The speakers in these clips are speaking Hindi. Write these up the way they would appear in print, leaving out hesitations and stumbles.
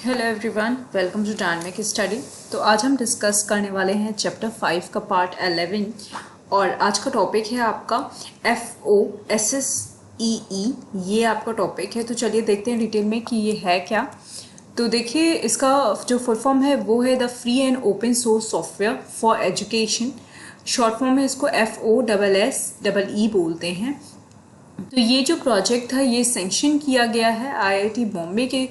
Hello everyone, welcome to dynamic study. तो आज हम डिस्कस करने वाले हैं चैप्टर 5 का पार्ट 11 और आज का टॉपिक है आपका FOSSEE। ये आपका टॉपिक है। तो चलिए देखते हैं डिटेल में कि ये है क्या। तो देखिए, इसका जो फुल फॉर्म है वो है the free and open source software for education. Short form में इसको FOSSEE बोलते हैं। तो ये जो प्रोजेक्ट था ये सैंक्शन किया गया है IIT बॉम्बे के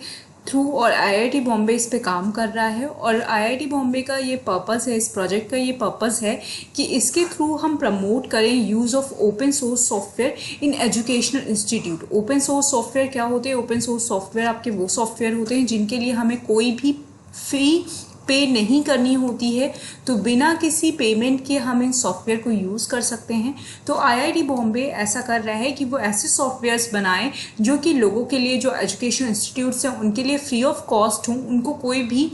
थ्रू और IIT बॉम्बे इस पे काम कर रहा है। और IIT बॉम्बे का ये पर्पस है, इस प्रोजेक्ट का ये पर्पस है कि इसके थ्रू हम प्रमोट करें use of open source software in educational institute. Open source software क्या होते हैं? ओपन सोर्स सॉफ्टवेयर आपके वो सॉफ्टवेयर होते हैं जिनके लिए हमें कोई भी फी पे नहीं करनी होती है, तो बिना किसी पेमेंट के हम इन सॉफ्टवेयर को यूज़ कर सकते हैं। तो IIT बॉम्बे ऐसा कर रहा है कि वो ऐसे सॉफ्टवेयर्स बनाए जो कि लोगों के लिए, जो एजुकेशन इंस्टीट्यूट्स हैं उनके लिए फ्री ऑफ कॉस्ट हों, उनको कोई भी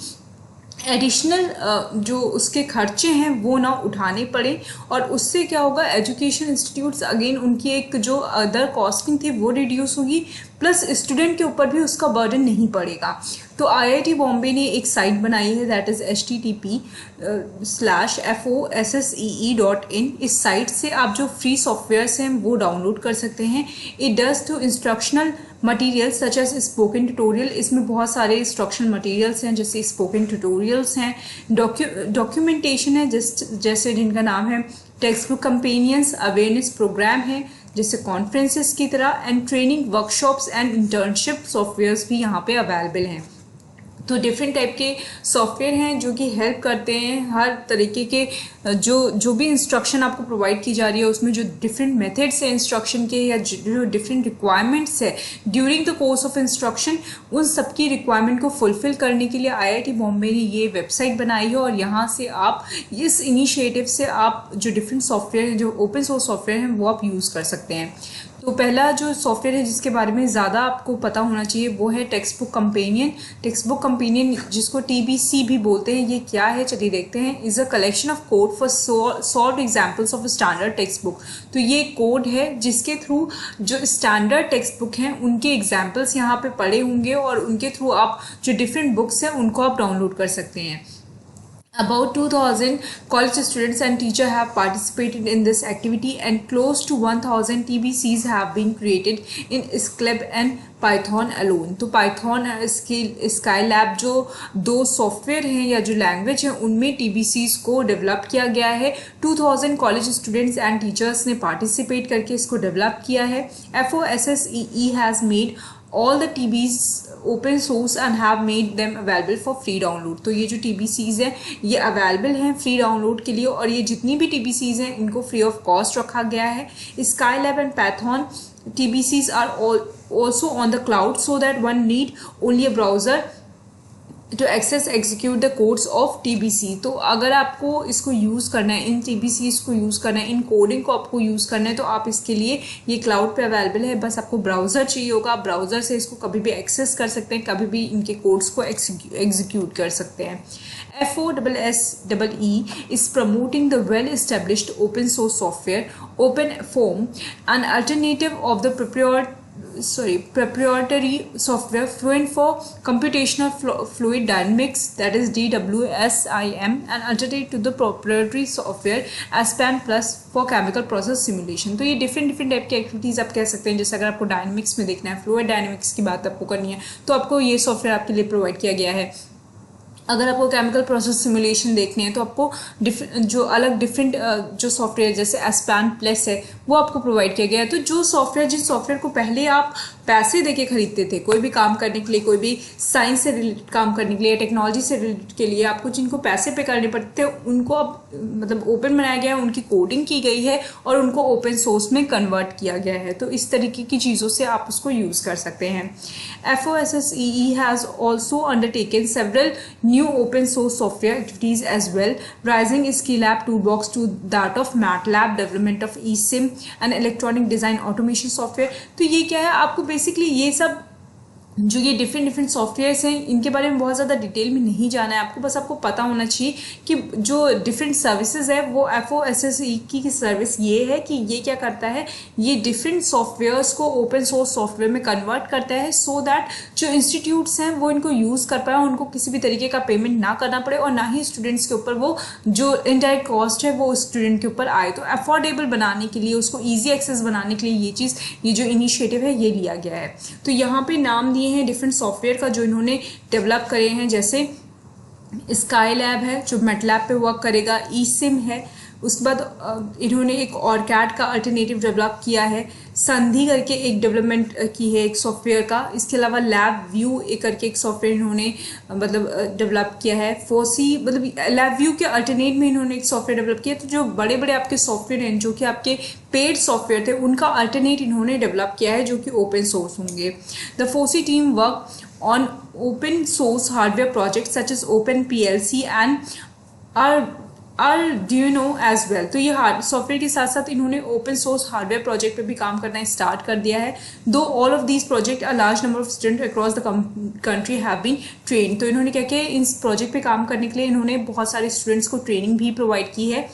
एडिशनल जो उसके खर्चे हैं वो ना उठाने पड़े। और उससे क्या होगा, एजुकेशन इंस्टीट्यूट्स अगेन उनकी एक जो अदर कॉस्टिंग थी वो रिड्यूस होगी, प्लस स्टूडेंट के ऊपर भी उसका बर्डन नहीं पड़ेगा। तो IIT बॉम्बे ने एक साइट बनाई है, दैट इज़ http:/FOSSEE.in। इस साइट से आप जो फ्री सॉफ्टवेयर्स हैं वो डाउनलोड कर सकते हैं। It does through instructional material such as spoken tutorial. इसमें बहुत सारे इंस्ट्रक्शनल मटेरियल्स हैं, जैसे स्पोकन ट्यूटोरियल्स हैं, डॉक्यूमेंटेशन है जैसे जिनका नाम है textbook companions, awareness programme है जैसे कॉन्फ्रेंसेस की तरह, and training workshops and internship softwares भी यहाँ पे अवेलेबल हैं। तो डिफरेंट टाइप के सॉफ्टवेयर हैं जो कि हेल्प करते हैं हर तरीके के जो भी इंस्ट्रक्शन आपको प्रोवाइड की जा रही है उसमें जो डिफरेंट मेथड्स है इंस्ट्रक्शन के, या जो डिफरेंट रिक्वायरमेंट्स है during the course of instruction, उन सबकी रिक्वायरमेंट को फुलफिल करने के लिए IIT बॉम्बे ने ये वेबसाइट बनाई है। और यहाँ से आप इस इनिशिएटिव से आप जो डिफरेंट सॉफ्टवेयर हैं, जो ओपन सोर्स सॉफ्टवेयर हैं, वो आप यूज़ कर सकते हैं। तो पहला जो सॉफ्टवेयर है जिसके बारे में ज़्यादा आपको पता होना चाहिए वो है text book companion. Text book companion जिसको TBC भी बोलते हैं, ये क्या है चलिए देखते हैं। Is a collection of code for solve examples of standard text book. तो ये कोड है जिसके थ्रू जो स्टैंडर्ड टेक्स्ट बुक हैं उनके एग्जाम्पल्स यहाँ पे पड़े होंगे और उनके थ्रू आप जो डिफरेंट बुक्स हैं उनको आप डाउनलोड कर सकते हैं। About 2,000 college students and teachers have participated in this activity, and close to 1,000 TBCs have been created in Scilab and Python alone। तो Python और Scilab जो दो सॉफ्टवेयर हैं या जो लैंग्वेज है उनमें TBCs को डेवलप किया गया है। 2,000 कॉलेज स्टूडेंट्स एंड टीचर्स ने पार्टिसिपेट करके इसको डेवलप किया है। FOSSEE has made all the TBs open source and have made them available for free download। तो ये जो TBCs हैं ये अवेलेबल हैं फ्री डाउनलोड के लिए, और ये जितनी भी TBCs हैं इनको फ्री ऑफ कॉस्ट रखा गया है। Scilab and Python TBCs are also on the cloud so that one need only a browser to access execute the codes of TBC। तो अगर आपको इसको यूज़ करना है, इन TBCs को यूज़ करना है, इन कोडिंग को आपको यूज़ करना है, तो आप इसके लिए ये क्लाउड पे अवेलेबल है। बस आपको ब्राउज़र चाहिए होगा, आप ब्राउज़र से इसको कभी भी एक्सेस कर सकते हैं, कभी भी इनके कोड्स को एग्जीक्यूट कर सकते हैं। FOSSEE is promoting the well-established open source software OpenFOAM, an alternative of the proprietary software Fluent for computational fluid dynamics, that is DWSIM, and alternative to the proprietary software Aspen Plus for chemical process simulation। तो ये डिफरेंट टाइप की एक्टिविटीज़ आप कह सकते हैं। जैसे अगर आपको डायनेमिक्स में देखना है, फ्लूइड डायनेमिक्स की बात आपको करनी है, तो आपको ये सॉफ्टवेयर आपके लिए प्रोवाइड किया गया है। अगर आपको केमिकल प्रोसेस सिमुलेशन देखनी है तो आपको डिफरेंट जो सॉफ्टवेयर जैसे एस्पैन प्लस है वो आपको प्रोवाइड किया गया है। तो जिन सॉफ्टवेयर को पहले आप पैसे देके खरीदते थे कोई भी काम करने के लिए, कोई भी साइंस से रिलेटेड काम करने के लिए, टेक्नोलॉजी से रिलेटेड के लिए आपको जिनको पैसे पे करने पड़ते थे उनको अब मतलब ओपन बनाया गया है, उनकी कोडिंग की गई है और उनको ओपन सोर्स में कन्वर्ट किया गया है। तो इस तरीके की चीज़ों से आप उसको यूज़ कर सकते हैं। FOSSEE has also undertaken several new open source software activities as well, raising Scilab toolbox to that of MATLAB, development of eSIM and electronic design automation software। तो ये क्या है, आपको बेसिकली ये सब जो ये डिफरेंट सॉफ्टवेयर्स हैं इनके बारे में बहुत ज़्यादा डिटेल में नहीं जाना है आपको, बस आपको पता होना चाहिए कि जो डिफरेंट सर्विसेज है वो FOSSE की सर्विस ये है कि ये क्या करता है, ये डिफरेंट सॉफ्टवेयर्स को ओपन सोर्स सॉफ्टवेयर में कन्वर्ट करता है सो दैट जो इंस्टीट्यूट्स हैं वो इनको यूज़ कर पाए, उनको किसी भी तरीके का पेमेंट ना करना पड़े और ना ही स्टूडेंट्स के ऊपर वो जो इनडायरेक्ट कॉस्ट है वो स्टूडेंट के ऊपर आए। तो अफोर्डेबल बनाने के लिए, उसको ईजी एक्सेस बनाने के लिए ये जो इनिशिएटिव है ये लिया गया है। तो यहाँ पे नाम दिए हैं डिफरेंट सॉफ्टवेयर का जो इन्होंने डेवलप करे हैं, जैसे स्काई लैब है जो मेटलैब पे वर्क करेगा, eSIM है, उसके बाद इन्होंने एक ऑरकैड का अल्टरनेटिव डेवलप किया है, संधि करके एक डेवलपमेंट की है एक सॉफ्टवेयर का, इसके अलावा लैब व्यू करके एक सॉफ्टवेयर इन्होंने मतलब डेवलप किया है, फोसी मतलब लैब व्यू के अल्टरनेट में इन्होंने एक सॉफ्टवेयर डेवलप किया। तो जो बड़े बड़े आपके सॉफ्टवेयर हैं जो कि आपके पेड सॉफ्टवेयर थे उनका अल्टरनेट इन्होंने डेवलप किया है जो कि ओपन सोर्स होंगे। The foci team work on open source hardware projects such as OpenPLC and Arduino as well। तो ये सॉफ्टवेयर के साथ साथ इन्होंने ओपन सोर्स हार्डवेयर प्रोजेक्ट पे भी काम करना स्टार्ट कर दिया है। Through all of these project a large number of student across the country have been train. तो इन्होंने क्या किया, इस प्रोजेक्ट पे काम करने के लिए इन्होंने बहुत सारे स्टूडेंट्स को ट्रेनिंग भी प्रोवाइड की है।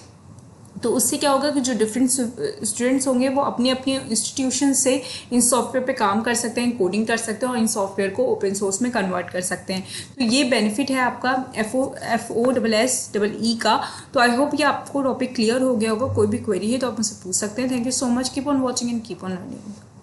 तो उससे क्या होगा कि जो डिफरेंट स्टूडेंट्स होंगे वो अपनी अपनी इंस्टीट्यूशन से इन सॉफ्टवेयर पे काम कर सकते हैं, कोडिंग कर सकते हैं और इन सॉफ्टवेयर को ओपन सोर्स में कन्वर्ट कर सकते हैं। तो ये बेनिफिट है आपका FOSSE का। तो आई होप ये आपको टॉपिक क्लियर हो गया होगा। कोई भी क्वेरी है तो आप मुझसे पूछ सकते हैं। Thank you so much. Keep on watching and keep on learning.